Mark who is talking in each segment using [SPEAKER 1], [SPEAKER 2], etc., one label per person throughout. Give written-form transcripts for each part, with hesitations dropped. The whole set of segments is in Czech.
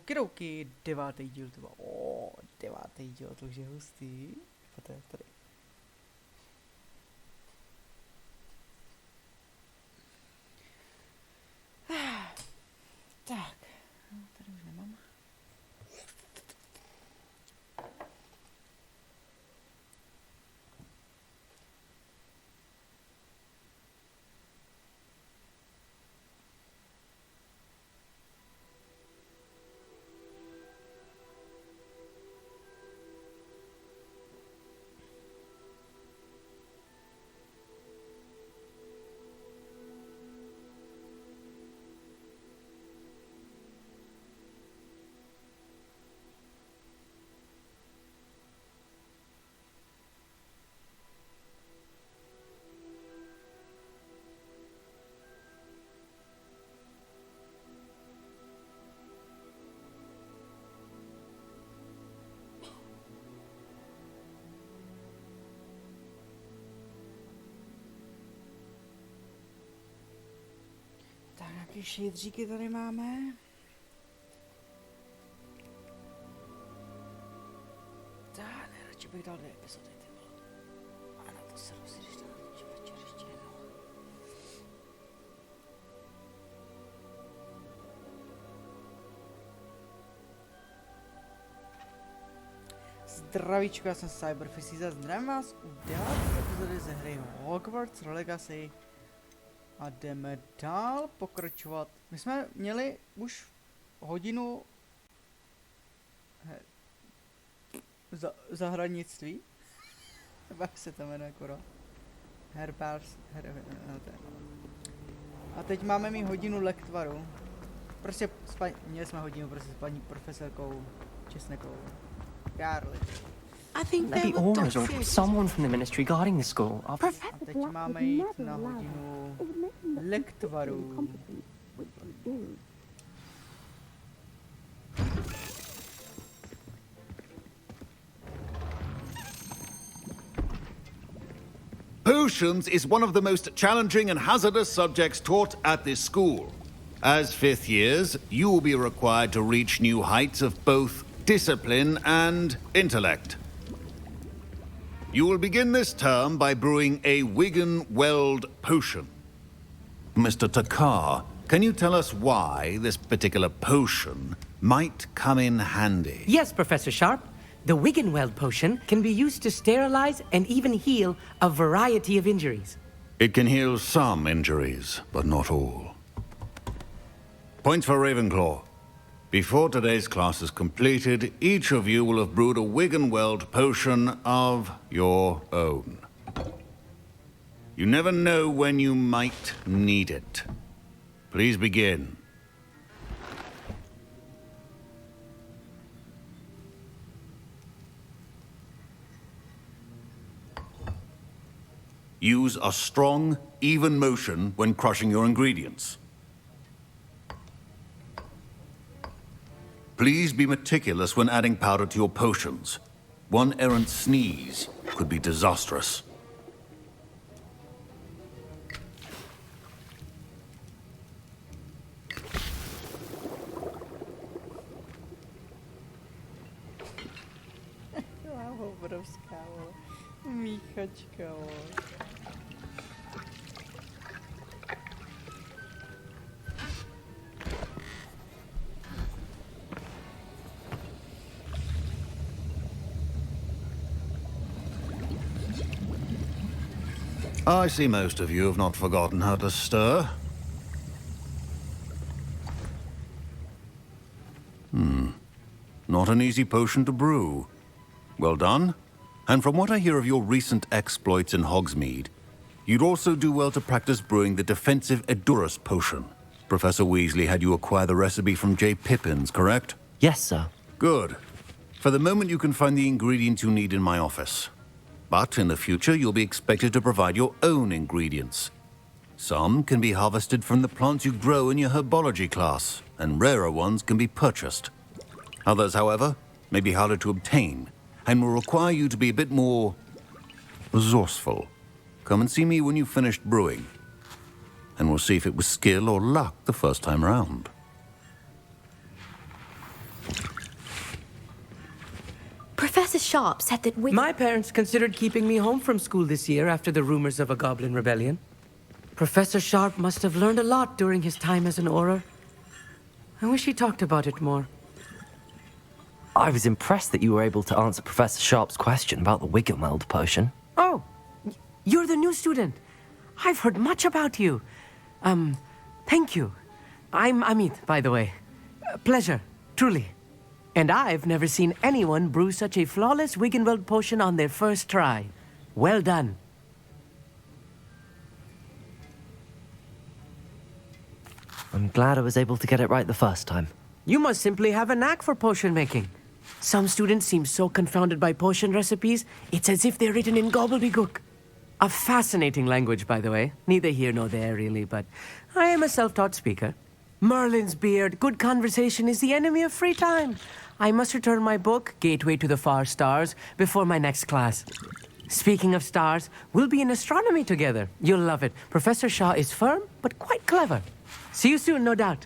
[SPEAKER 1] Okidoki, 9. díl to bylo. 9. díl, to už je hustý. Poté tady. Tak, tady už nemám. Tak, nějaké šejdříky tady máme. Tak, nejradši bych dal 2 epizody, ty vole. A na to se rozjde, když dám večer ještě jednou. Zdravíčko, já jsem Cyberfisíza, zdravím vás u 9. epizody ze hry Hogwarts Legacy. A jdeme dál pokračovat. My jsme měli už hodinu zahradnictví. Nebo jak se to jmenuje, koro? A teď máme mít hodinu lektvaru. Prostě měli jsme hodinu prostě s paní profesorkou Česnekovou. Karli.
[SPEAKER 2] Maybe Aurors or someone from the ministry guarding the school.
[SPEAKER 1] A teď máme jít na hodinu lektvaru.
[SPEAKER 3] Potions is one of the most challenging and hazardous subjects taught at this school. As 5th years, you will be required to reach new heights of both discipline and intellect. You will begin this term by brewing a Wigan-Weld potion. Mr. Takar, can you tell us why this particular potion might come in handy?
[SPEAKER 4] Yes, Professor Sharp. The Wigan-Weld potion can be used to sterilize and even heal a variety of injuries.
[SPEAKER 3] It can heal some injuries, but not all. Points for Ravenclaw. Before today's class is completed, each of you will have brewed a Wigan-Weld potion of your own. You never know when you might need it. Please begin. Use a strong, even motion when crushing your ingredients. Please be meticulous when adding powder to your potions. One errant sneeze could be disastrous.
[SPEAKER 1] Obrovská, míchačka,
[SPEAKER 3] I see most of you have not forgotten how to stir. Not an easy potion to brew. Well done. And from what I hear of your recent exploits in Hogsmeade, you'd also do well to practice brewing the defensive Edurus potion. Professor Weasley had you acquire the recipe from J. Pippins, correct?
[SPEAKER 2] Yes, sir.
[SPEAKER 3] Good. For the moment, you can find the ingredients you need in my office. But in the future, you'll be expected to provide your own ingredients. Some can be harvested from the plants you grow in your herbology class, and rarer ones can be purchased. Others, however, may be harder to obtain, and will require you to be a bit more resourceful. Come and see me when you've finished brewing, and we'll see if it was skill or luck the first time round.
[SPEAKER 5] Professor Sharp said that we...
[SPEAKER 4] My parents considered keeping me home from school this year after the rumors of a goblin rebellion. Professor Sharp must have learned a lot during his time as an Auror. I wish he talked about it more.
[SPEAKER 6] I was impressed that you were able to answer Professor Sharp's question about the Wiggenweld potion.
[SPEAKER 4] Oh, you're the new student. I've heard much about you. Thank you. I'm Amit, by the way. Pleasure, truly. And I've never seen anyone brew such a flawless Wiggenweld potion on their first try. Well done.
[SPEAKER 6] I'm glad I was able to get it right the first time.
[SPEAKER 4] You must simply have a knack for potion making. Some students seem so confounded by potion recipes, it's as if they're written in gobbledygook. A fascinating language, by the way. Neither here nor there, really, but I am a self-taught speaker. Merlin's beard, good conversation is the enemy of free time. I must return my book, Gateway to the Far Stars, before my next class. Speaking of stars, we'll be in astronomy together. You'll love it. Professor Shaw is firm, but quite clever. See you soon, no doubt.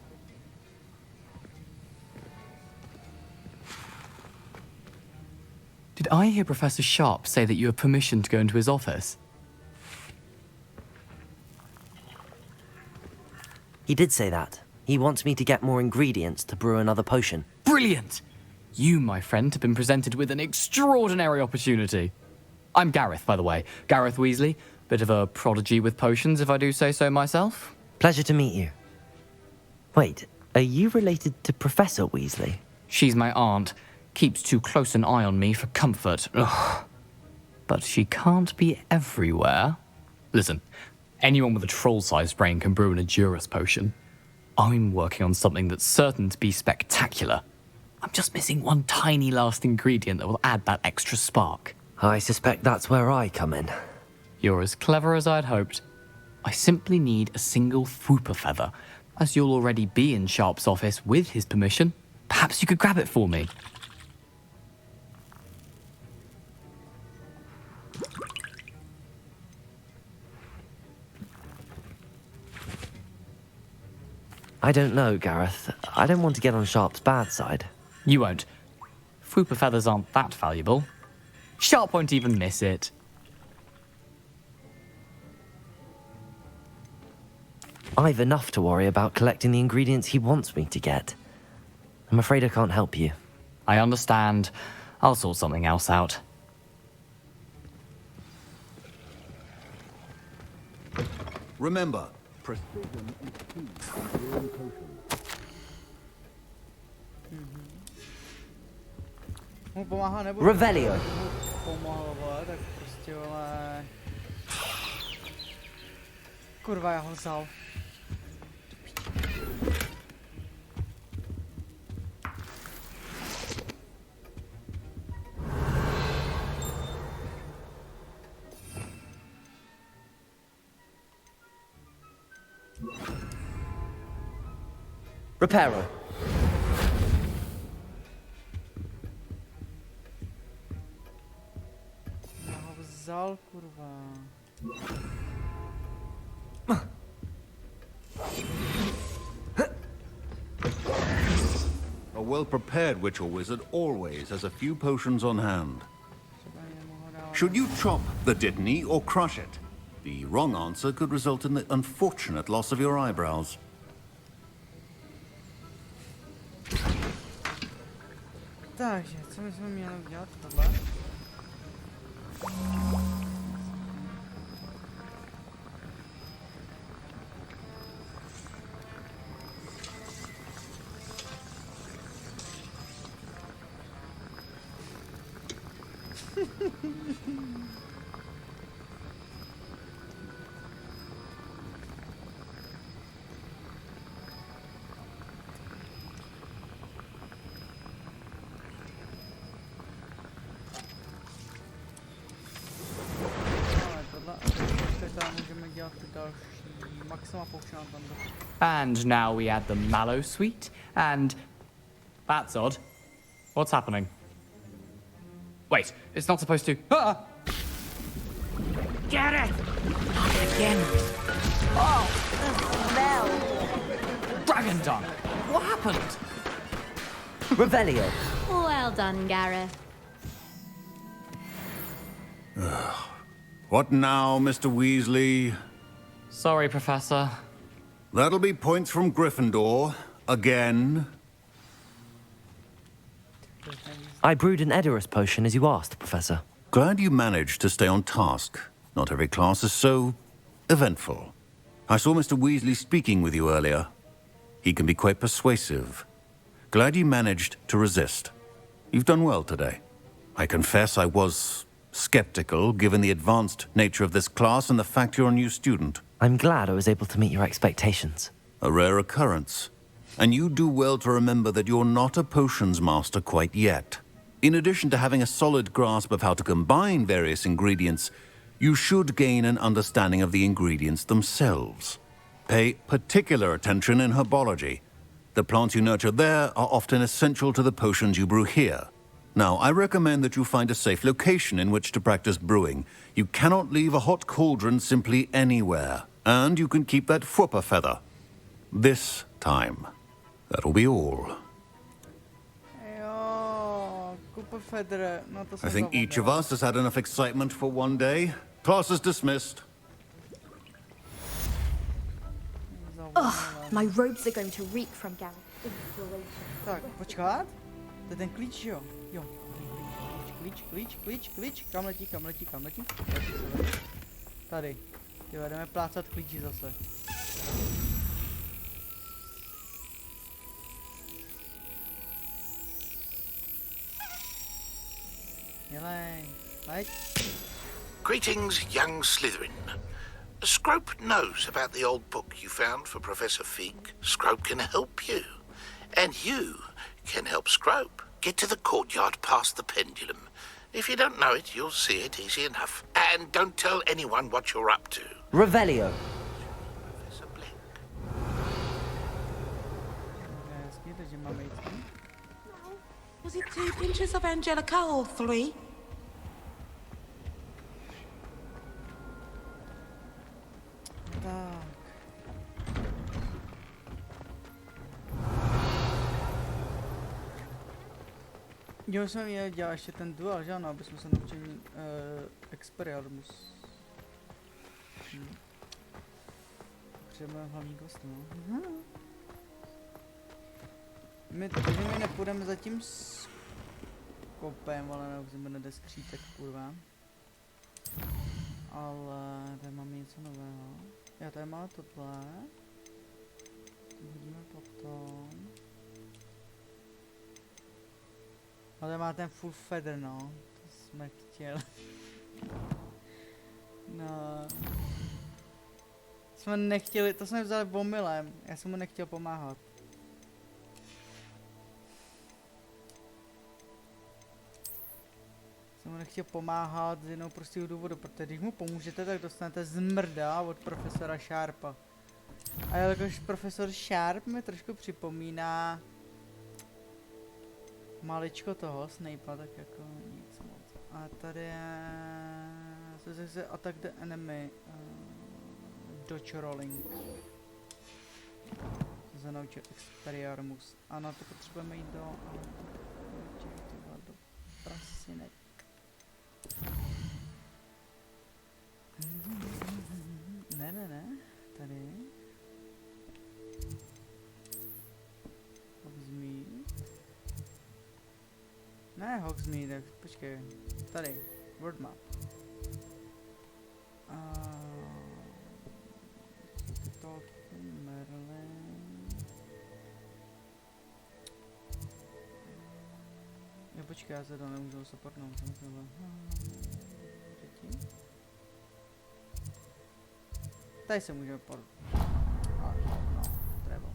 [SPEAKER 7] Did I hear Professor Sharp say that you have permission to go into his office?
[SPEAKER 6] He did say that. He wants me to get more ingredients to brew another potion.
[SPEAKER 7] Brilliant! You, my friend, have been presented with an extraordinary opportunity. I'm Gareth, by the way. Gareth Weasley. Bit of a prodigy with potions, if I do say so myself.
[SPEAKER 6] Pleasure to meet you. Wait, are you related to Professor Weasley?
[SPEAKER 7] She's my aunt. Keeps too close an eye on me for comfort. Ugh. But she can't be everywhere. Listen, anyone with a troll-sized brain can brew an Edurus potion. I'm working on something that's certain to be spectacular. I'm just missing one tiny last ingredient that will add that extra spark.
[SPEAKER 6] I suspect that's where I come in.
[SPEAKER 7] You're as clever as I'd hoped. I simply need a single Fwooper feather. As you'll already be in Sharp's office with his permission, perhaps you could grab it for me.
[SPEAKER 6] I don't know, Gareth. I don't want to get on Sharp's bad side.
[SPEAKER 7] You won't. Fwooper feathers aren't that valuable. Sharp won't even miss it.
[SPEAKER 6] I've enough to worry about collecting the ingredients he wants me to get. I'm afraid I can't help you.
[SPEAKER 7] I understand. I'll sort something else out.
[SPEAKER 3] Remember, precision is key to brewing potions.
[SPEAKER 1] Mu pomáhá nebudu.
[SPEAKER 4] Revelio.
[SPEAKER 1] Pomohl, vole, tak prostě, vole. Kurva, já ho vzal.
[SPEAKER 4] Reparo.
[SPEAKER 1] Já ho vzal, kurva.
[SPEAKER 3] A well-prepared witch or wizard always has a few potions on hand. Should you chop the Dittany or crush it? The wrong answer could result in the unfortunate loss of your eyebrows.
[SPEAKER 1] Takže, co my jsme měli udělat tohle?
[SPEAKER 7] And now we add the mallow sweet, and... That's odd. What's happening? Wait, it's not supposed to... Ah!
[SPEAKER 4] Get it! Not again.
[SPEAKER 5] Oh, the smell.
[SPEAKER 7] Dragon dung! What happened?
[SPEAKER 4] Revelio.
[SPEAKER 5] Well done, Gareth.
[SPEAKER 3] What now, Mr. Weasley?
[SPEAKER 7] Sorry, Professor.
[SPEAKER 3] That'll be points from Gryffindor. Again.
[SPEAKER 6] I brewed an Edorus potion as you asked, Professor.
[SPEAKER 3] Glad you managed to stay on task. Not every class is so eventful. I saw Mr. Weasley speaking with you earlier. He can be quite persuasive. Glad you managed to resist. You've done well today. I confess I was skeptical, given the advanced nature of this class and the fact you're a new student.
[SPEAKER 6] I'm glad I was able to meet your expectations.
[SPEAKER 3] A rare occurrence. And you do well to remember that you're not a potions master quite yet. In addition to having a solid grasp of how to combine various ingredients, you should gain an understanding of the ingredients themselves. Pay particular attention in herbology. The plants you nurture there are often essential to the potions you brew here. Now, I recommend that you find a safe location in which to practice brewing. You cannot leave a hot cauldron simply anywhere. And you can keep that Fwooper feather. This time. That'll be all.
[SPEAKER 1] Jo, kupa Fedre, no to jsem
[SPEAKER 3] I think each of
[SPEAKER 1] zapomněl.
[SPEAKER 3] us has had enough excitement for one day. Class is dismissed.
[SPEAKER 5] My robes are going to reek from Gareth. Inspiration.
[SPEAKER 1] Tak, počkat. To je ten klíč, jo? Jo. Klíč. Kam letí? Tady. Jo, jdeme plácat klíči zase. Jelej, leď.
[SPEAKER 8] Greetings, young Slytherin. Scrope knows about the old book you found for Professor Fig. Scrope can help you. And you can help Scrope. Get to the courtyard past the pendulum. If you don't know it, you'll see it easy enough. And don't tell anyone what you're up to.
[SPEAKER 6] Revelio.
[SPEAKER 8] Professor Blink.
[SPEAKER 1] Hezky, takže máme jít sem.
[SPEAKER 9] Was it 2 pinches of Angelica or 3?
[SPEAKER 1] Tak. Jo, jsme měli dělat ještě ten duel, že ano, aby jsme se naučili Expelliarmus. Potřebujeme hlavní kost, no. My nepůjdeme zatím s kopem, ale neuzíme jde skřítek, kurva. Ale tady máme něco nového. Já tady máme tohle. To hodíme potom. A tady má ten full feather, no. To jsme chtěli. No. Jsme nechtěli, to jsme vzali omylem. Já jsem mu nechtěl pomáhat. Jsem mu nechtěl pomáhat z jednoho prostého důvodu, protože když mu pomůžete, tak dostanete zmrda od profesora Sharpa. A jelikož profesor Sharp mi trošku připomíná maličko toho Snape'a, tak jako nic moc. A tady je... se Attack the Enemy. Dodge Rolling. Se naučit Expelliarmus. A na to potřebujeme jít do prasinek. Ne. Tady. Hogsmeade. Ne Hogsmeade, tak počkej. Tady. World map. To Merlin. Jo, počkej, já se to nemůžu supportnout, jsem tohle. Tady se můžeme no, travel.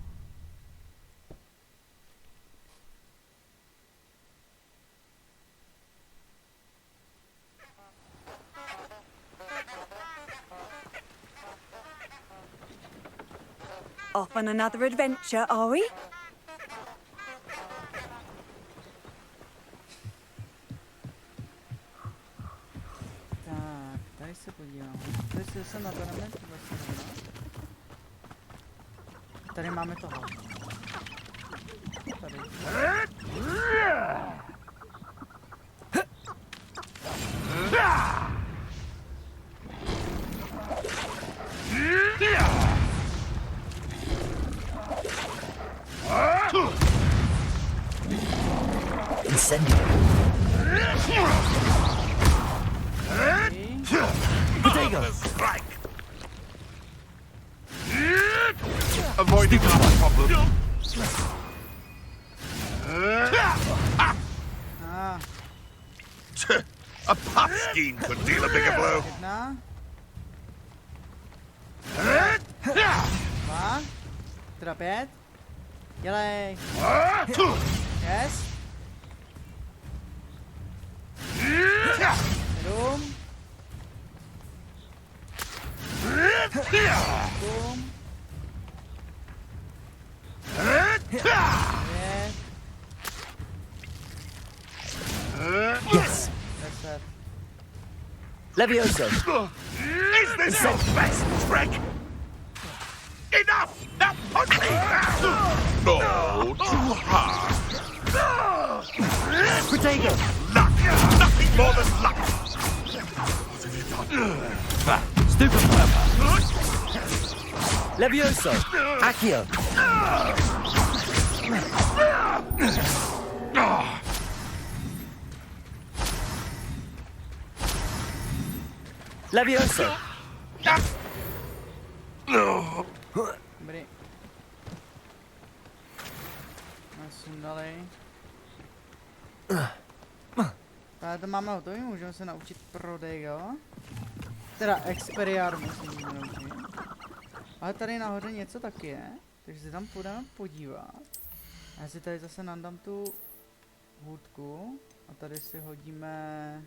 [SPEAKER 9] Off on another adventure, are we?
[SPEAKER 1] Tak, tady se podívám. Tady se na tournament vlastně. Tady máme toho. Tady.
[SPEAKER 6] Incendio. Potato.
[SPEAKER 8] Avoiding that problem.
[SPEAKER 1] Ah,
[SPEAKER 8] A puffskein could deal a bigger blow.
[SPEAKER 1] 1, 2, teda 5. Dělej. Yes. 7. 8. 9.
[SPEAKER 6] Yes.
[SPEAKER 1] 10.
[SPEAKER 6] Levioso.
[SPEAKER 8] Is this your best trick? Enough! Now punch me! No, too hard.
[SPEAKER 6] Potato.
[SPEAKER 8] Luck! Nothing more than luck!
[SPEAKER 6] Stupid. Levioso. Accio. Levioso.
[SPEAKER 1] Dobrý. Sundali. Tady to máme hotový, můžeme se naučit prodej, jo? Teda experiár musím naučit. Ale tady nahoře něco taky je, takže se tam půjdeme podívat. A já si tady zase nandám tu hůdku a tady si hodíme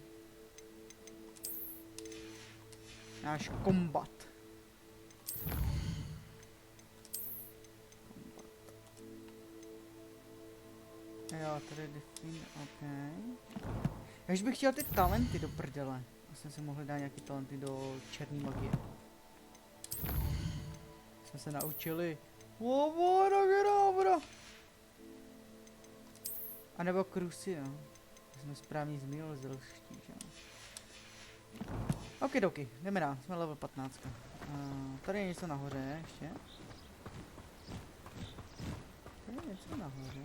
[SPEAKER 1] náš kombat. Jo, tady define, ok. Já už bych chtěl ty talenty do prdele. Já jsem si mohl dát nějaký talenty do černé magie. Jsme se naučili. A nebo krusy, no. Jsme správně zmínili z rozští, že? Okidoki, jdeme dál, jsme level 15. Tady je něco nahoře ještě. Tady je něco nahoře.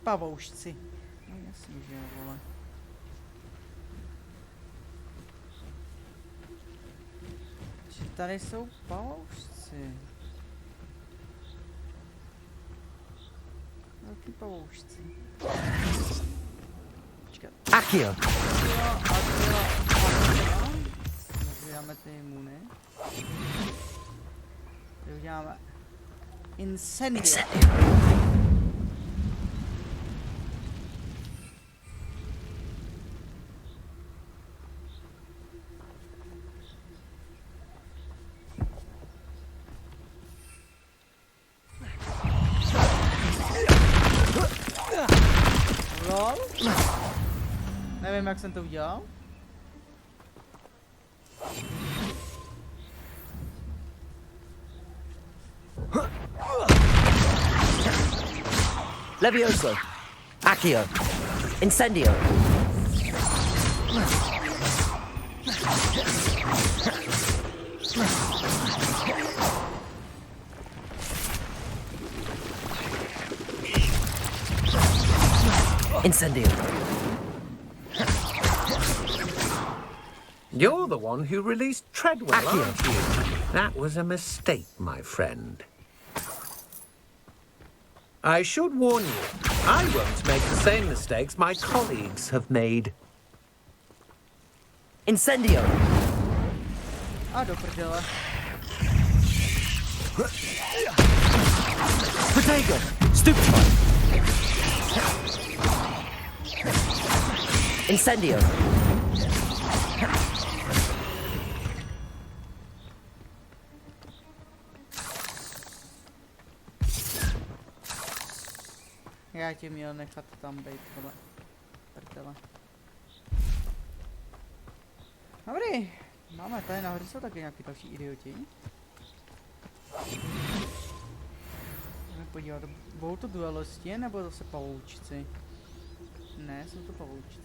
[SPEAKER 1] Pavoušci. No jasně, že jo, vole. Že tady jsou pavoušci. Velký pavoušci. Počkat.
[SPEAKER 6] Accio.
[SPEAKER 1] Uděláme ty imuny. Tady uděláme Incendio. Lol. Nevím, jak jsem to udělal.
[SPEAKER 6] Levioso. Accio. Incendio. Incendio.
[SPEAKER 10] You're the one who released Treadwell, aren't you? That was a mistake, my friend. I should warn you, I won't make the same mistakes my colleagues have made.
[SPEAKER 6] Incendio.
[SPEAKER 1] A do prdele.
[SPEAKER 6] Potato. Stupefy. Incendio.
[SPEAKER 1] Já tě měl nechat tam být, vole. Prdele. Dobrý. Máme tady nahoře jsou taky nějaký další idioti. Jdeme podívat, budou to duelisti nebo zase pavoučci? Ne, jsou to pavoučci.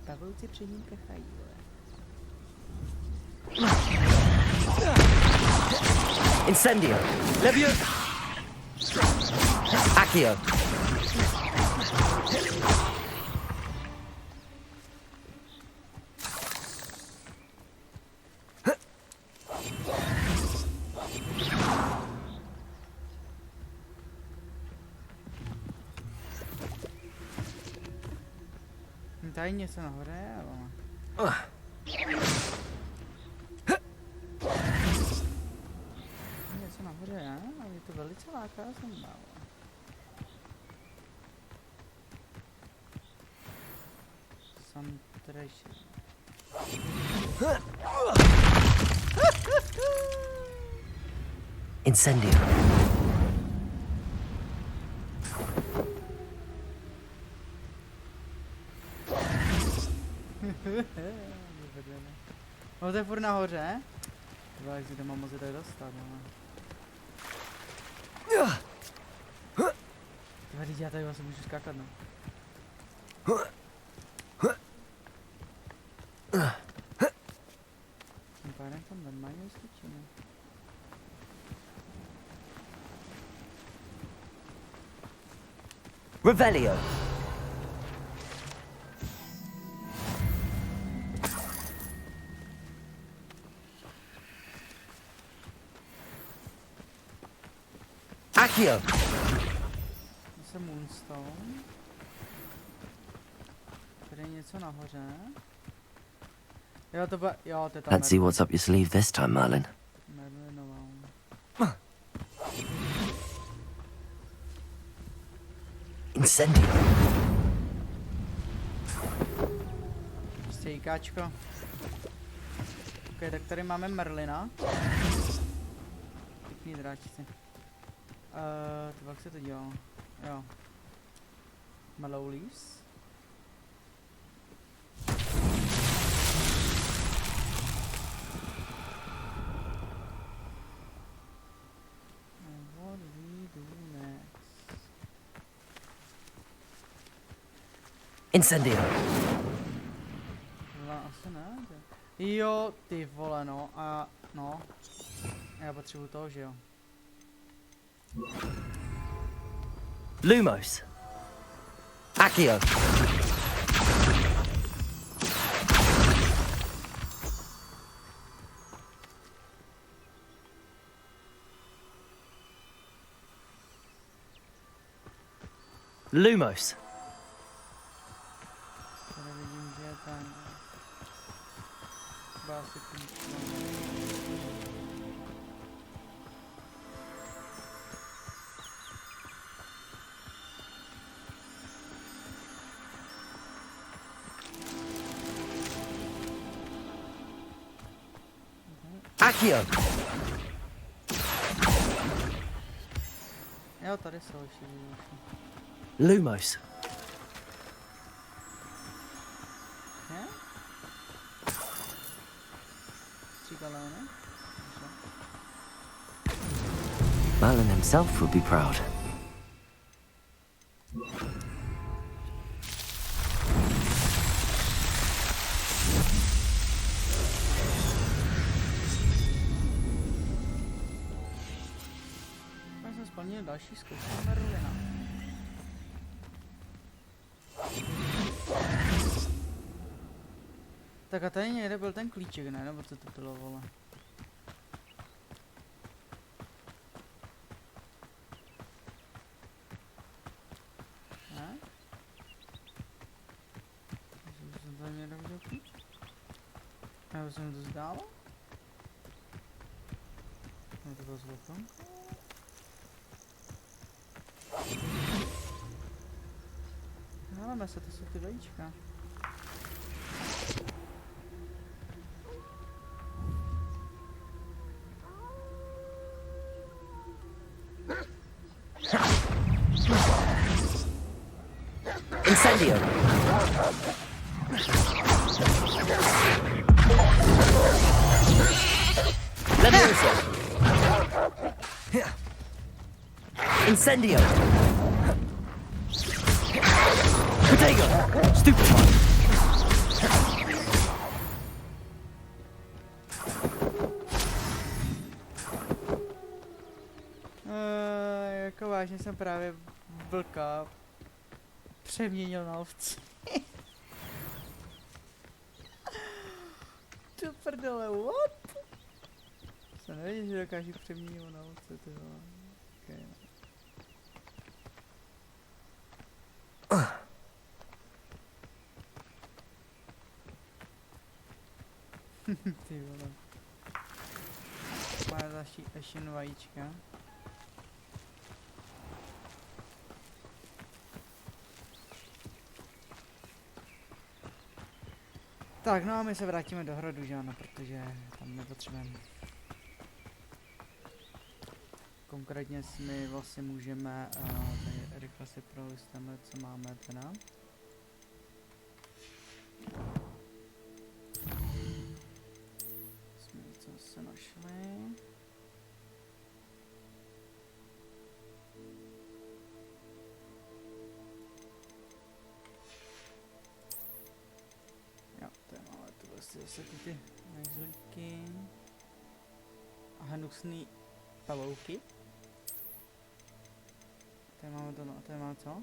[SPEAKER 1] Pavouci před ním prchají, vole.
[SPEAKER 6] Incendio. Levio. Accio.
[SPEAKER 1] Tady něco nahoře, ale... Něco nahoře, ne? A mě to velice láká, jsem málo. Santration.
[SPEAKER 6] Incendio.
[SPEAKER 1] No to je furt nahoře. Dva, jak si to mám moc tady dostat, ale... Tady já tady vlastně můžu skákat, no. Tím pádem tam normálně vyskočíme.
[SPEAKER 6] Revelio. Accio.
[SPEAKER 1] Zase Moonstone. Tady je něco nahoře. Jo, to bude... Jo, to je tam
[SPEAKER 6] Let's see what's up your sleeve this time, Merlin.
[SPEAKER 1] Merlinová.
[SPEAKER 6] Incendio.
[SPEAKER 1] Stejkáčko. Ok, tak tady máme Merlina. Pěkný dráčci. To jak se to dělá? Jo. Mellow Leaves. What we do next?
[SPEAKER 6] Incendio.
[SPEAKER 1] Tohle asi ne. Jo, ty vole, no. A no. Já potřebuju toho, že jo.
[SPEAKER 6] Lumos. Accio. Lumos.
[SPEAKER 1] Tady vidím, že je ten... Basic.
[SPEAKER 6] Accio.
[SPEAKER 1] Jo, tady jsou ještě další.
[SPEAKER 6] Lumos.
[SPEAKER 1] Ne? Stříkala, ne?
[SPEAKER 6] Merlin himself would be proud.
[SPEAKER 1] Já jsem splnil další zkoušku Merlina. Tak a tady někde byl ten klíček, ne? Nebo co to bylo, vole? Ne? Jsem tady někde viděl klíč? Nebo se mi to zdálo? No to bylo zlotom. Hledeme se, to jsou ty vajíčka.
[SPEAKER 6] Incendio. Leviosa. Incendio. Protego. Stupefy.
[SPEAKER 1] vážně jsem právě vlka přeměnil na ovci. Do prdele, what? Jsem nevěděl, že dokážu přeměnit na ovce, ty vole. Okay. Ty vole. Má ještě vajíčka. Tak, no a my se vrátíme do hradu, že ano, protože tam nepotřebujeme. Konkrétně my vlastně můžeme, tady rychle si prolisteme, co máme teda. Jsme něco se našli. Jo, tady máme tu vlastně zase ty nejzlíky a hnusný pavouky. Tady máme to, no, tady máme co?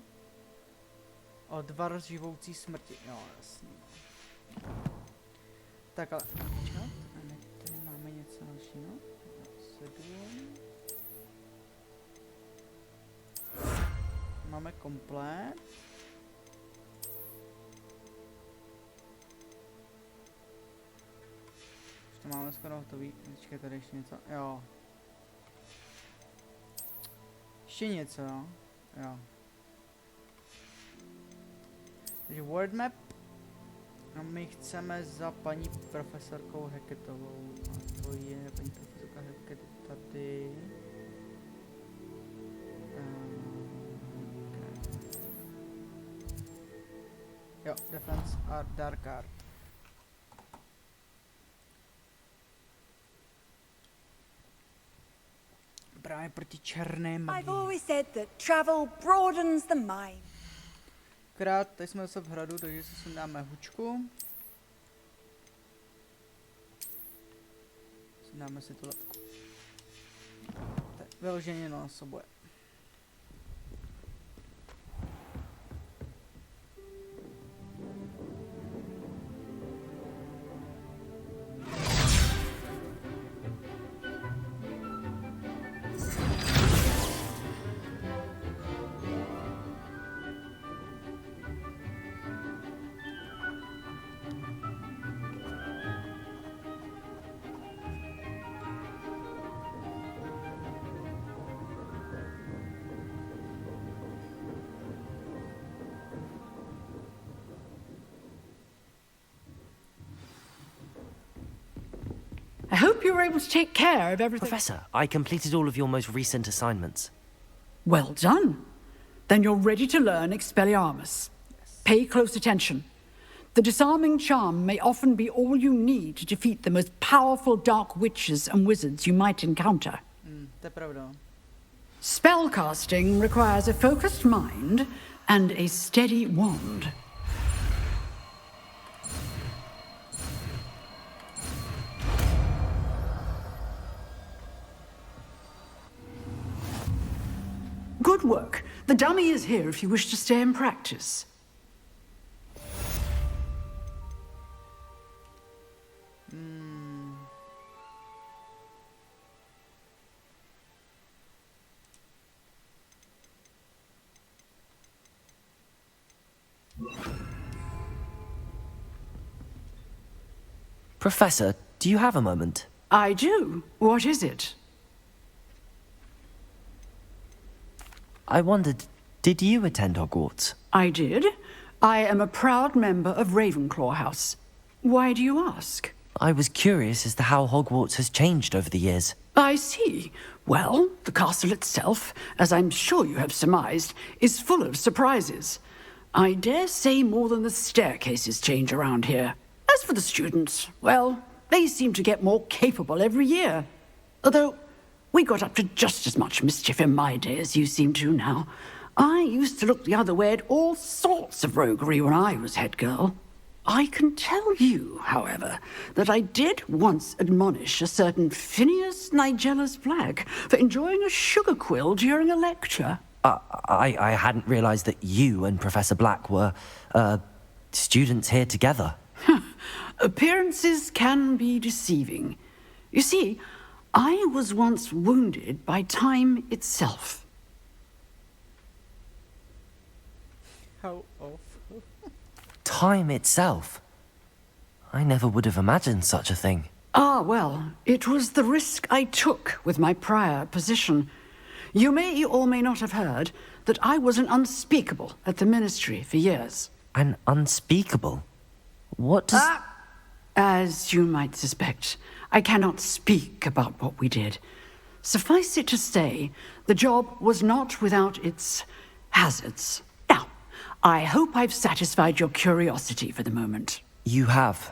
[SPEAKER 1] Odvar živoucí smrti, jo, jasný. Tak ale, počkat, a my tady máme něco dalšího. 7. Máme komplet. Už to máme skoro hotový, počkej, tady ještě něco, jo. Ještě něco, jo. Jo. Takže word map. A my chceme za paní profesorkou Hackettovou. A to je paní profesorka Hackett tady. Okay. Jo, defense a dark art. Právě proti černé magii.
[SPEAKER 11] I've always said that travel broadens the mind.
[SPEAKER 1] Krát, tady jsme zase v hradu, takže si sundáme hučku. Sundáme si tu lepku. Tak, vyloženě na sobě.
[SPEAKER 12] I hope you were able to take care of everything.
[SPEAKER 6] Professor, I completed all of your most recent assignments.
[SPEAKER 12] Well done. Then you're ready to learn Expelliarmus. Pay close attention. The disarming charm may often be all you need to defeat the most powerful dark witches and wizards you might encounter.
[SPEAKER 1] To je pravda.
[SPEAKER 12] Spellcasting requires a focused mind and a steady wand. Good work. The dummy is here if you wish to stay and practice.
[SPEAKER 6] Professor, do you have a moment?
[SPEAKER 12] I do. What is it?
[SPEAKER 6] I wondered, did you attend Hogwarts?
[SPEAKER 12] I did. I am a proud member of Ravenclaw House. Why do you ask?
[SPEAKER 6] I was curious as to how Hogwarts has changed over the years.
[SPEAKER 12] I see. Well, the castle itself, as I'm sure you have surmised, is full of surprises. I dare say more than the staircases change around here. As for the students, well, they seem to get more capable every year. Although, we got up to just as much mischief in my day as you seem to now. I used to look the other way at all sorts of roguery when I was head girl. I can tell you, however, that I did once admonish a certain Phineas Nigella's Black for enjoying a sugar quill during a lecture.
[SPEAKER 6] I hadn't realized that you and Professor Black were, students here together.
[SPEAKER 12] Appearances can be deceiving. You see, I was once wounded by time itself.
[SPEAKER 1] How awful.
[SPEAKER 6] Time itself? I never would have imagined such a thing.
[SPEAKER 12] Ah, well, it was the risk I took with my prior position. You may or may not have heard that I was an unspeakable at the Ministry for years.
[SPEAKER 6] An unspeakable? What does...
[SPEAKER 12] As you might suspect, I cannot speak about what we did. Suffice it to say, the job was not without its hazards. Now, I hope I've satisfied your curiosity for the moment.
[SPEAKER 6] You have.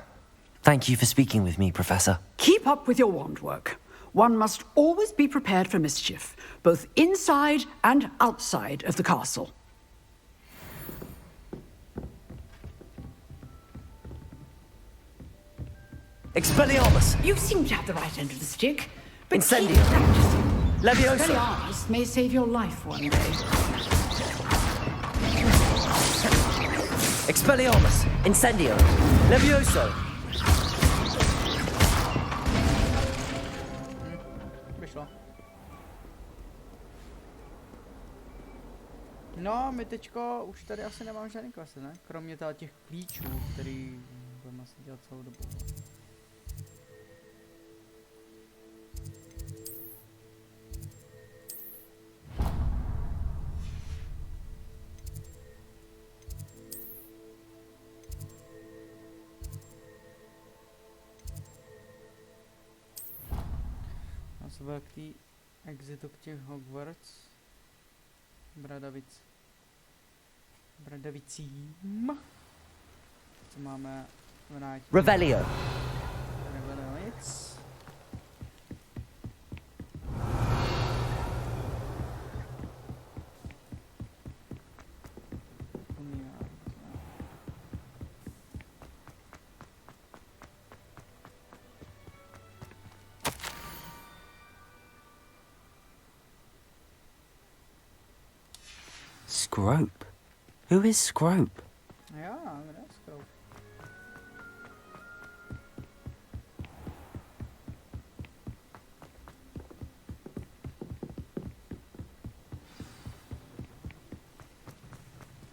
[SPEAKER 6] Thank you for speaking with me, Professor.
[SPEAKER 12] Keep up with your wand work. One must always be prepared for mischief, both inside and outside of the castle.
[SPEAKER 6] Expelliarmus!
[SPEAKER 12] You seem to have the right end of the stick, but
[SPEAKER 6] Incendio!
[SPEAKER 12] keep practicing.
[SPEAKER 6] Leviosa!
[SPEAKER 12] Expelliarmus may save your life one day.
[SPEAKER 6] Expelliarmus! Incendio! Levioso!
[SPEAKER 1] Vyšlo. No, my teďko už tady asi nemám žádný kvesty, ne? Kromě těch klíčů, který budeme asi dělat celou dobu. K té exitu k těch Hogwarts. Bradavicím. Co máme vrátit?
[SPEAKER 6] Revelio.
[SPEAKER 1] Revelio nic.
[SPEAKER 6] Scrope? Who is Scrope?
[SPEAKER 1] Ja, kdo je Scrope?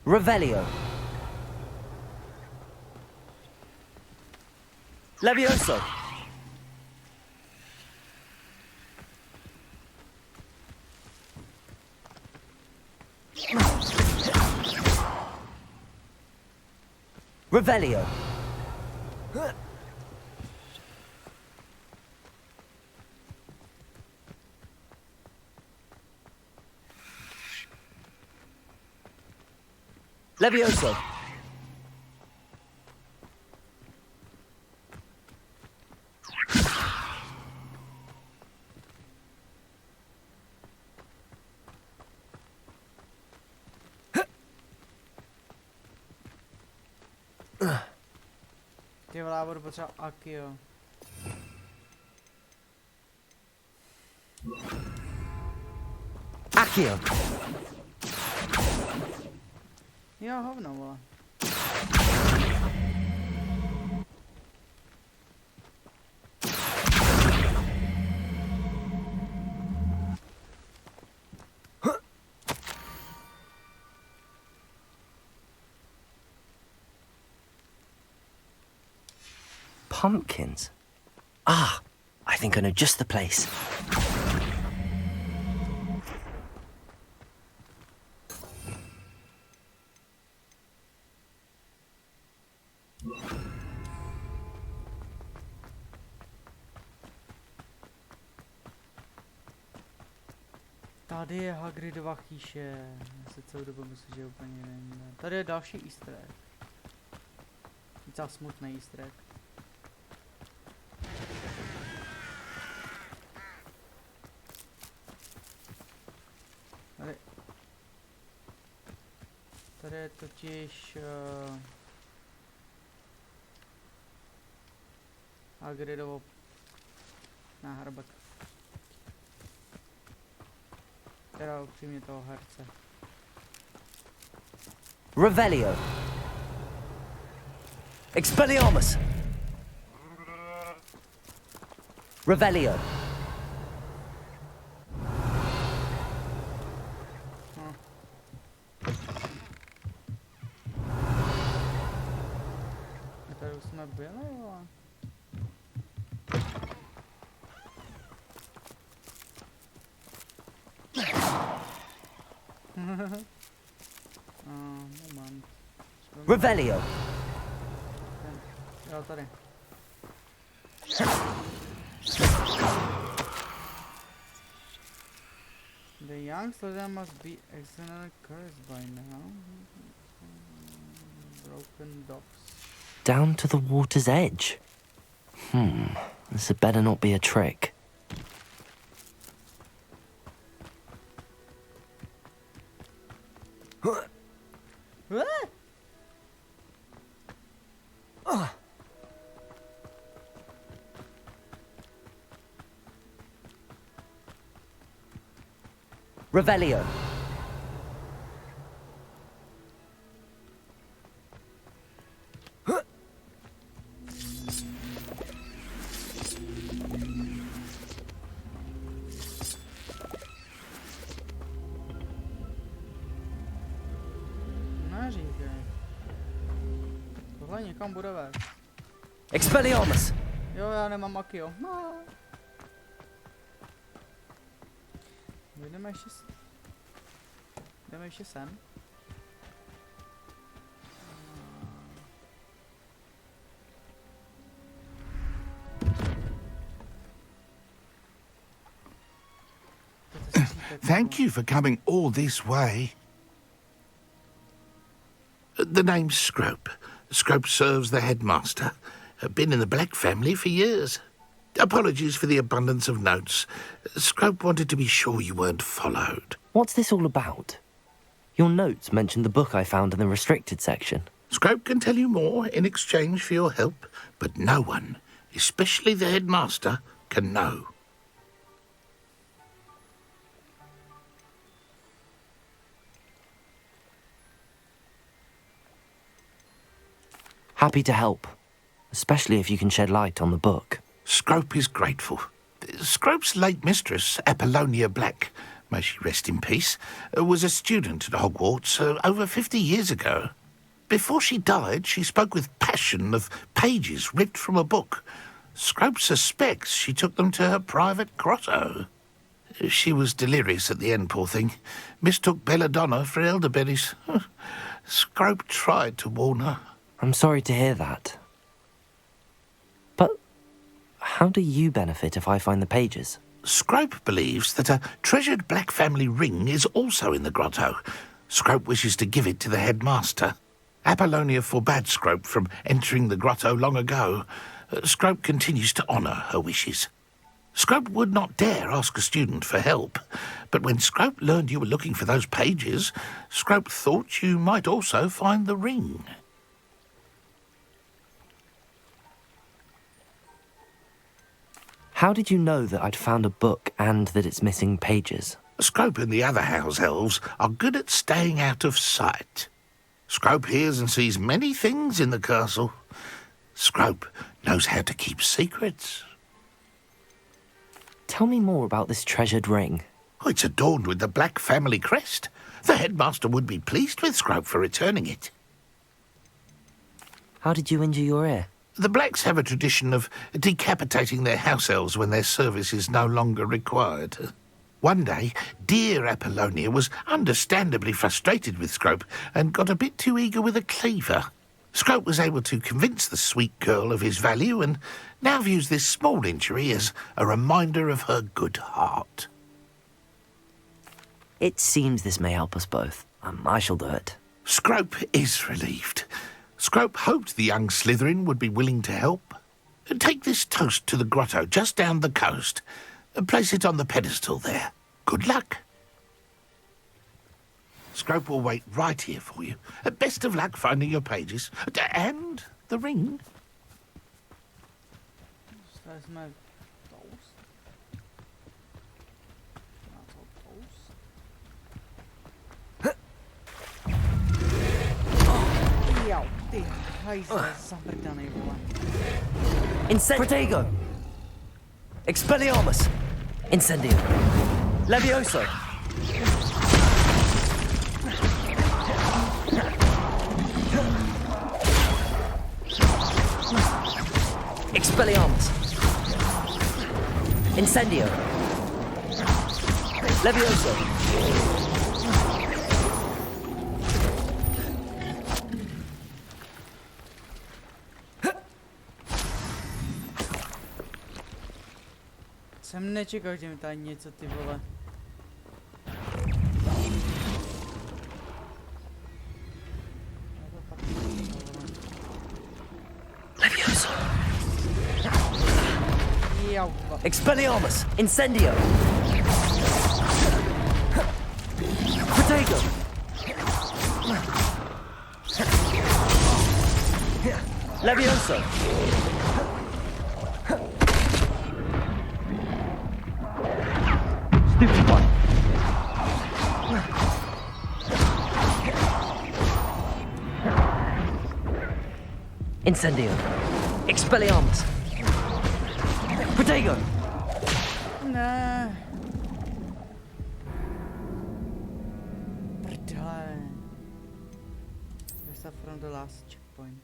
[SPEAKER 6] Revelio. Levioso. Revelio. Levioso.
[SPEAKER 1] Ty vole, já budu potřebovat Akio.
[SPEAKER 6] Akio.
[SPEAKER 1] Jo, hovno, vole.
[SPEAKER 6] Pumpkins? Ah, I think I know just the place.
[SPEAKER 1] Tady je Hagridova chýše. Já se celou dobu myslím, že je úplně jinde. Tady je další easter egg. Docela smutný easter egg. Tady je totiž Hagridovo náhrobek. Teda upřímně toho herce.
[SPEAKER 6] Revelio. Expelliarmus. Revelio.
[SPEAKER 1] Tady už jsme byli, jo. Moment.
[SPEAKER 6] Revelio.
[SPEAKER 1] Jo, tady. The young soldier must be externally cursed by now. Broken docks.
[SPEAKER 6] Down to the water's edge. This had better not be a trick. Revelio.
[SPEAKER 1] Neříkej. Tohle někam bude vést.
[SPEAKER 6] Expelliarmus.
[SPEAKER 1] Jo, já nemám akio. No. Jdeme ještě sem.
[SPEAKER 8] Thank you for coming all this way. The name's Scrope. Scrope serves the headmaster. Been in the Black family for years. Apologies for the abundance of notes. Scrope wanted to be sure you weren't followed.
[SPEAKER 6] What's this all about? Your notes mentioned the book I found in the restricted section.
[SPEAKER 8] Scrope can tell you more in exchange for your help, but no one, especially the headmaster, can know.
[SPEAKER 6] Happy to help, especially if you can shed light on the book.
[SPEAKER 8] Scrope is grateful. Scrope's late mistress, Apollonia Black, may she rest in peace, was a student at Hogwarts over 50 years ago. Before she died, she spoke with passion of pages ripped from a book. Scrope suspects she took them to her private grotto. She was delirious at the end, poor thing. Mistook belladonna for elderberries. Scrope tried to warn her.
[SPEAKER 6] I'm sorry to hear that. But how do you benefit if I find the pages?
[SPEAKER 8] Scrope believes that a treasured Black family ring is also in the grotto. Scrope wishes to give it to the headmaster. Apollonia forbade Scrope from entering the grotto long ago. Scrope continues to honour her wishes. Scrope would not dare ask a student for help, but when Scrope learned you were looking for those pages, Scrope thought you might also find the ring.
[SPEAKER 6] How did you know that I'd found a book and that it's missing pages?
[SPEAKER 8] Scrope and the other house elves are good at staying out of sight. Scrope hears and sees many things in the castle. Scrope knows how to keep secrets.
[SPEAKER 6] Tell me more about this treasured ring.
[SPEAKER 8] Oh, it's adorned with the Black family crest. The headmaster would be pleased with Scrope for returning it.
[SPEAKER 6] How did you injure your ear?
[SPEAKER 8] The Blacks have a tradition of decapitating their house elves when their service is no longer required. One day, dear Apollonia was understandably frustrated with Scrope and got a bit too eager with a cleaver. Scrope was able to convince the sweet girl of his value and now views this small injury as a reminder of her good heart.
[SPEAKER 6] It seems this may help us both. I shall do it.
[SPEAKER 8] Scrope is relieved. Scrope hoped the young Slytherin would be willing to help. Take this toast to the grotto just down the coast. Place it on the pedestal there. Good luck. Scrope will wait right here for you. Best of luck finding your pages. And the ring.
[SPEAKER 1] There's no toast. Not all toast. Ty hajzle, zabrdanej, vole.
[SPEAKER 6] Protego! Expelliarmus! Incendio! Levioso! Expelliarmus! Incendio! Levioso!
[SPEAKER 1] Jsem nečekal, že mi tady něco, ty vole.
[SPEAKER 6] Levioso!
[SPEAKER 1] Jauva.
[SPEAKER 6] Expelliarmus! Incendio! Protego! Levioso! Stupefy! Incendio! Expelliarmus! Protego!
[SPEAKER 1] Ne. Prdele. Restart from the last checkpoint.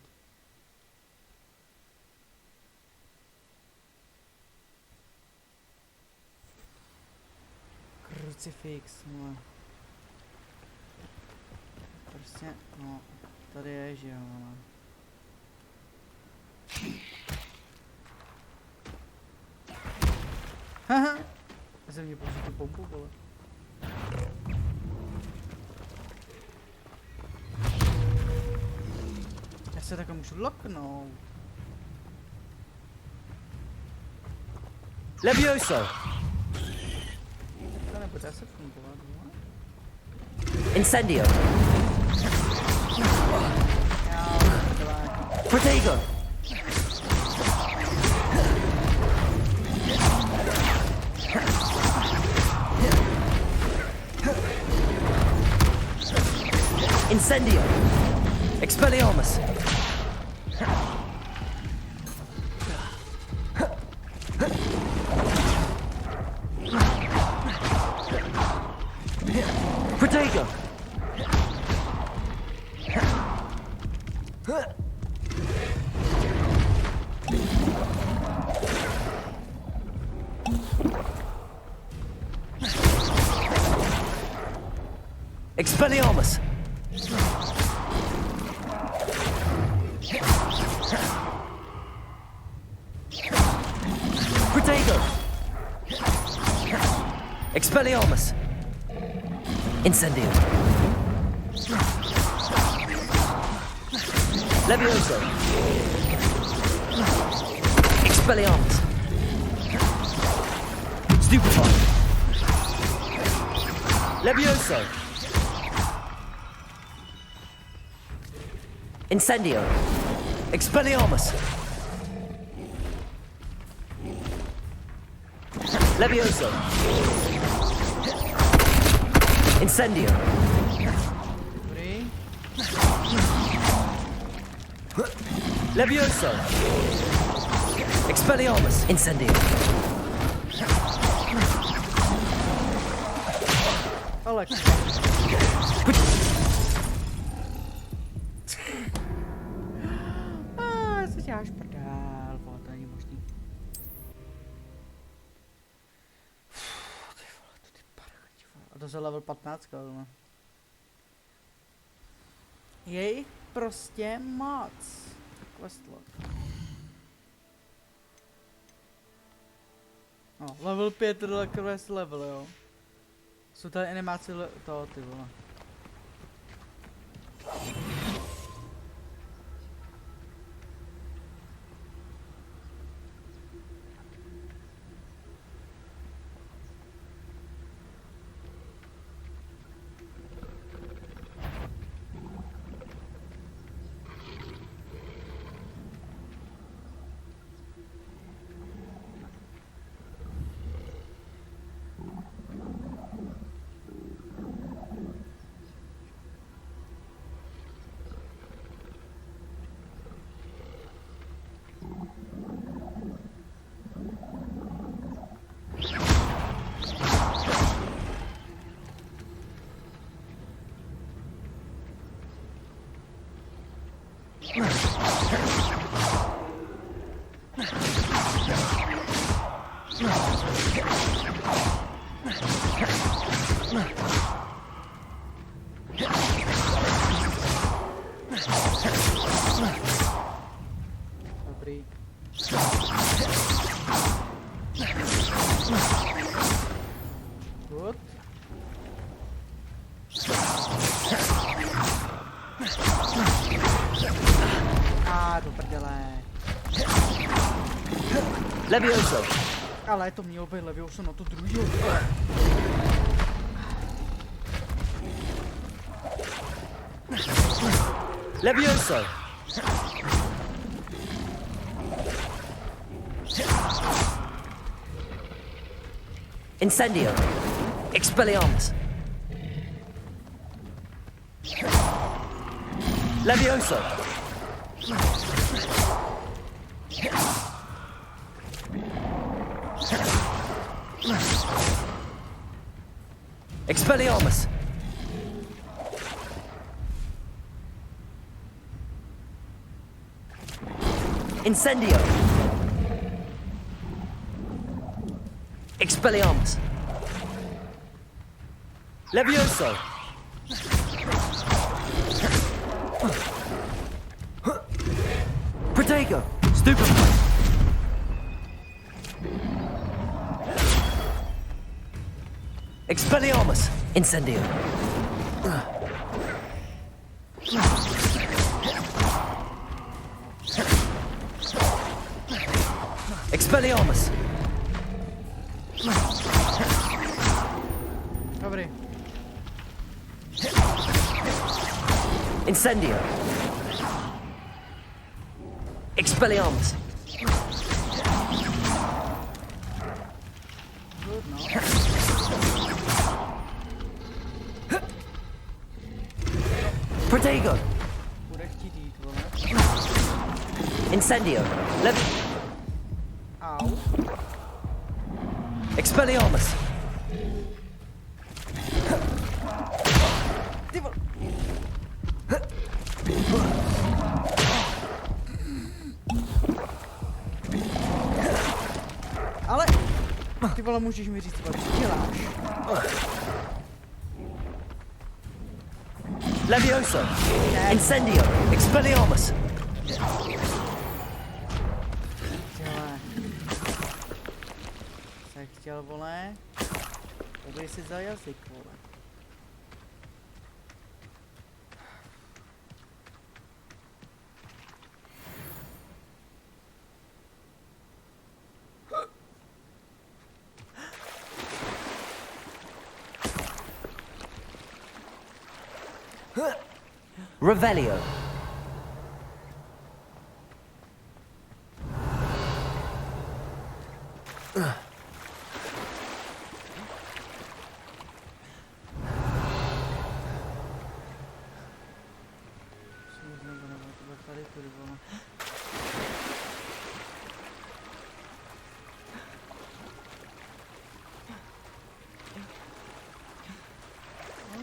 [SPEAKER 1] Crucifix, no. Prostě, no, tady je, že jo, no. Haha, já jsem mě použil tu pompu, vole. Já se takhle můžu loknout.
[SPEAKER 6] Levioso!
[SPEAKER 1] To nebude asi fungovat, no?
[SPEAKER 6] Incendio!
[SPEAKER 1] Já,
[SPEAKER 6] Protego! Incendio! Expelliarmus! Protego! Expelliarmus! Protego! Expelliarmus! Incendio! Levioso! Expelliarmus! Stupefy! Levioso! Incendio! Expelliarmus! Levioso! Incendio!
[SPEAKER 1] dobrý.
[SPEAKER 6] Levioso! Expelliarmus! Incendio!
[SPEAKER 1] Ale... Co děláš, prdel, vole, to není možný. Ty vole, to ty parchati, vole. A to je level 15, ale... Jej prostě moc. Questlog. No, level 5 tohle quest level, jo. Jsou tady animáci toho, ty vole. Dobrý. Good. Do prdele.
[SPEAKER 6] Levioso.
[SPEAKER 1] Ale to mělo být Levioso na to druhý.
[SPEAKER 6] Levioso. Incendio. Expelliarmus. Levioso. Expelliarmus. Incendio. Expelliarmus. Levioso. Protego. Stupefy. Expelliarmus. Incendio. Expelliarmus.
[SPEAKER 1] Dobrý.
[SPEAKER 6] Incendio. Expelliarmus.
[SPEAKER 1] Good, no.
[SPEAKER 6] Protego.
[SPEAKER 1] Bude chtít jít, vole.
[SPEAKER 6] Incendio.
[SPEAKER 1] Au.
[SPEAKER 6] Expelliarmus.
[SPEAKER 1] Ty vole. Ale ty vole, můžeš mi říct, co děláš?
[SPEAKER 6] Levioso. Incendio. Expelliarmus.
[SPEAKER 1] Dělá. Co chtěl, vole? Podej si za jazyk, vole.
[SPEAKER 6] Revelio.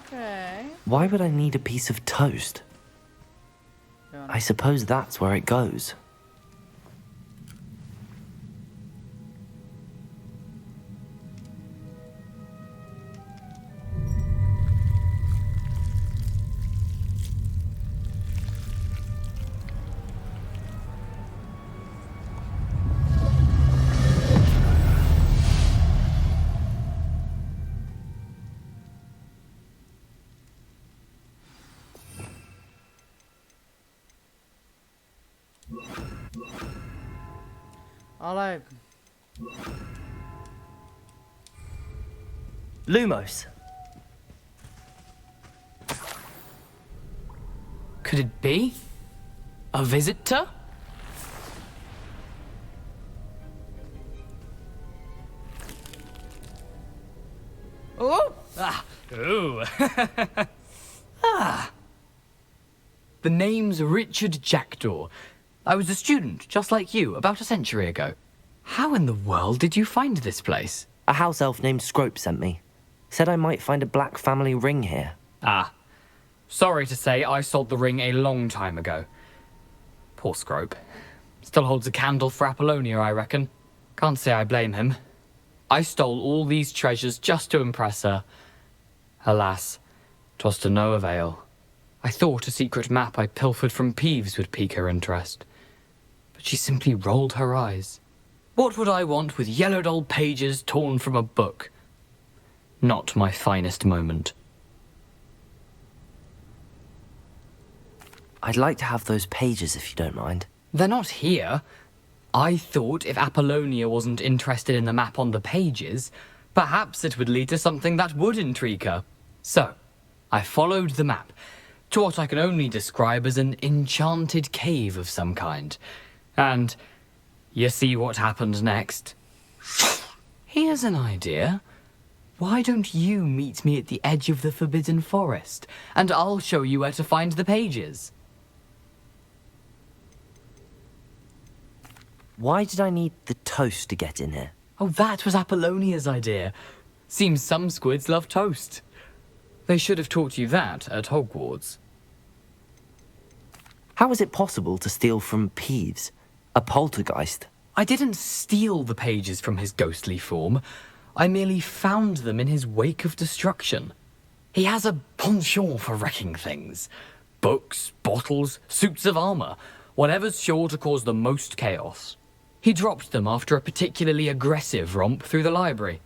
[SPEAKER 1] Okay.
[SPEAKER 6] Why would I need a piece of toast? I suppose that's where it goes.
[SPEAKER 1] Ale
[SPEAKER 6] Lumos.
[SPEAKER 7] Could it be? A visitor? Oh! Ah! Ooh! Ah! The name's Richard Jackdaw. I was a student, just like you, about a century ago. How in the world did you find this place?
[SPEAKER 6] A house elf named Scrope sent me. Said I might find a black family ring here.
[SPEAKER 7] Ah. Sorry to say, I sold the ring a long time ago. Poor Scrope. Still holds a candle for Apollonia, I reckon. Can't say I blame him. I stole all these treasures just to impress her. Alas, 'twas to no avail. I thought a secret map I pilfered from Peeves would pique her interest. But she simply rolled her eyes. What would I want with yellowed old pages torn from a book? Not my finest moment.
[SPEAKER 6] I'd like to have those pages if you don't mind.
[SPEAKER 7] They're not here. I thought if Apollonia wasn't interested in the map on the pages, perhaps it would lead to something that would intrigue her. So, I followed the map to what I can only describe as an enchanted cave of some kind. And you see what happened next? Here's an idea. Why don't you meet me at the edge of the Forbidden Forest, and I'll show you where to find the pages?
[SPEAKER 6] Why did I need the toast to get in here?
[SPEAKER 7] Oh, that was Apollonia's idea. Seems some squids love toast. They should have taught you that at Hogwarts.
[SPEAKER 6] How is it possible to steal from Peeves, a poltergeist?
[SPEAKER 7] I didn't steal the pages from his ghostly form. I merely found them in his wake of destruction. He has a penchant for wrecking things. Books, bottles, suits of armor, whatever's sure to cause the most chaos. He dropped them after a particularly aggressive romp through the library.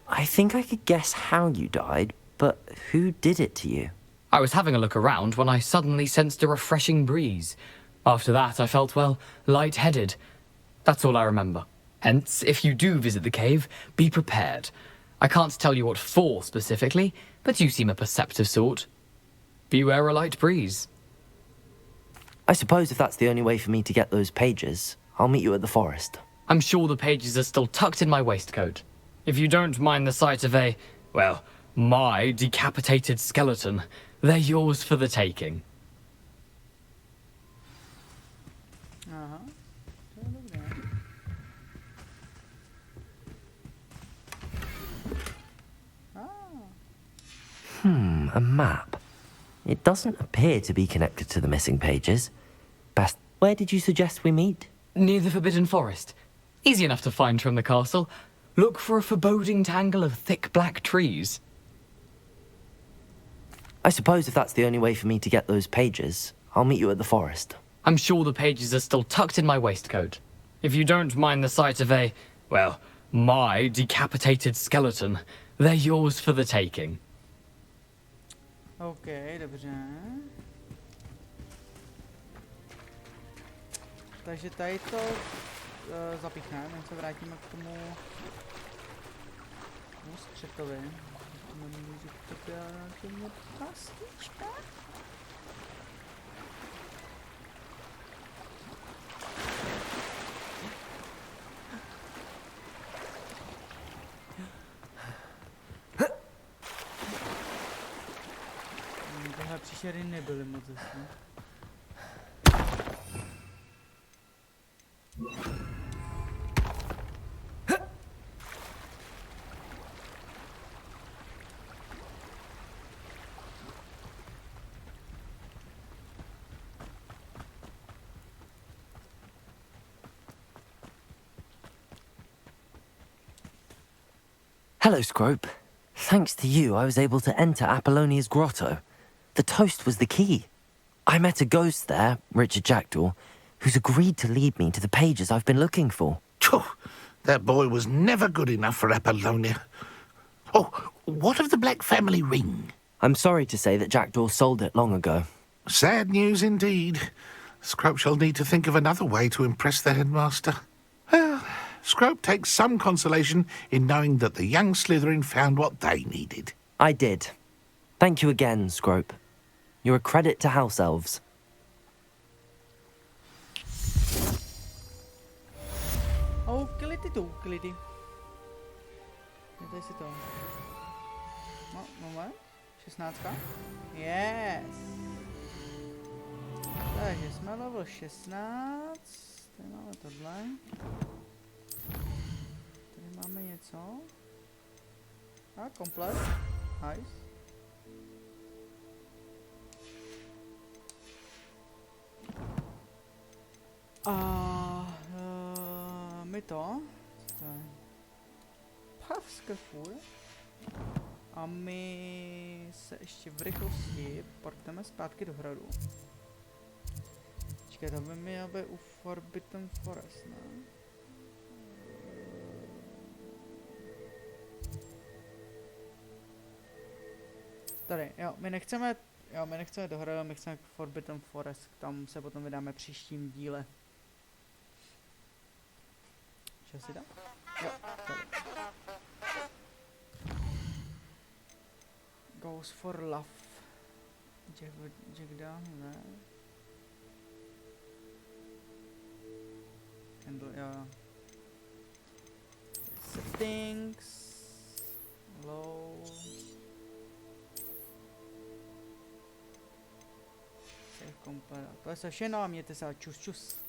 [SPEAKER 6] I think I could guess how you died, but who did it to you?
[SPEAKER 7] I was having a look around when I suddenly sensed a refreshing breeze. After that, I felt, well, lightheaded. That's all I remember. Hence, if you do visit the cave, be prepared. I can't tell you what for specifically, but you seem a perceptive sort. Beware a light breeze.
[SPEAKER 6] I suppose if that's the only way for me to get those pages, I'll meet you at the forest.
[SPEAKER 7] I'm sure the pages are still tucked in my waistcoat. If you don't mind the sight of a, well, my decapitated skeleton, they're yours for the taking.
[SPEAKER 6] A map. It doesn't appear to be connected to the missing pages. Bast, where did you suggest we meet?
[SPEAKER 7] Near the Forbidden Forest. Easy enough to find from the castle. Look for a foreboding tangle of thick black trees.
[SPEAKER 6] I suppose if that's the only way for me to get those pages, I'll meet you at the forest.
[SPEAKER 7] I'm sure the pages are still tucked in my waistcoat. If you don't mind the sight of a, well, my decapitated skeleton, they're yours for the taking.
[SPEAKER 1] OK, dobře. Takže tady to zapíchneme, jen se vrátíme k tomu střetovi. Můžu to dělat pastička? Tohle příšery nebyly moc hezký.
[SPEAKER 6] Hello, Scrope. Thanks to you, I was able to enter Apollonia's grotto. The toast was the key. I met a ghost there, Richard Jackdaw, who's agreed to lead me to the pages I've been looking for.
[SPEAKER 8] That boy was never good enough for Apollonia. Oh, what of the Black family ring?
[SPEAKER 6] I'm sorry to say that Jackdaw sold it long ago.
[SPEAKER 8] Sad news indeed. Scrope shall need to think of another way to impress the headmaster. Well, Scrope takes some consolation in knowing that the young Slytherin found what they needed.
[SPEAKER 6] I did. Thank you again, Scrope. You're a credit to house elves.
[SPEAKER 1] Oklity tu, klity. Dejte si to. No, moment. 16. Yes. Takže jsme level 16. Tady máme tohle. Tady máme něco. A komplet. Nice. A my to je skafur. A my se ještě v rychlosti porteme zpátky do hradu. Počkej, to by mělo být u Forbidden Forest, ne? Tady, jo, my nechceme do hradu, my chceme k Forbidden Forest, tam se potom vydáme příštím díle. Co si dám? Jo, tady. Goes for love. Jack down, ne? Candle, jo. Settings. Low. Save komplet. To je se všechno a mějte se a čus čus.